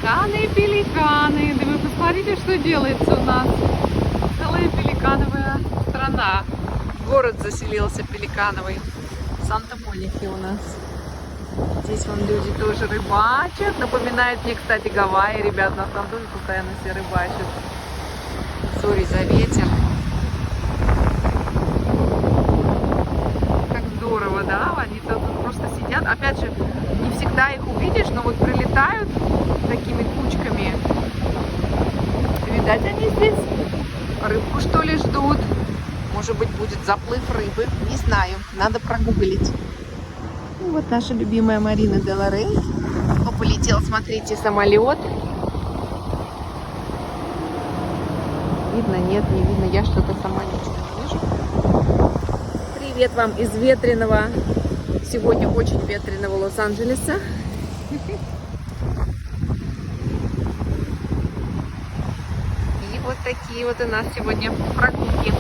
Пеликаны. Да вы посмотрите, что делается у нас. Целая пеликановая страна. Город заселился пеликановый. В Санта-Монике у нас. Здесь вон люди тоже рыбачат. Напоминает мне, кстати, Гавайи. Ребят, нас там тоже постоянно все рыбачат. Сори за ветер. Как здорово, да? Они тут просто сидят. Опять же, не всегда их увидишь, но вот прилетают такими кучками. Видать, они здесь рыбку, что ли, ждут. Может быть, будет заплыв рыбы. Не знаю. Надо прогуглить. И вот наша любимая Марина Делла Рей. О, полетел, смотрите, самолет. Видно? Нет, не видно. Я что-то сама ничего не вижу. Привет вам из ветреного, сегодня очень ветреного Лос-Анджелеса. И вот такие вот у нас сегодня прогулки.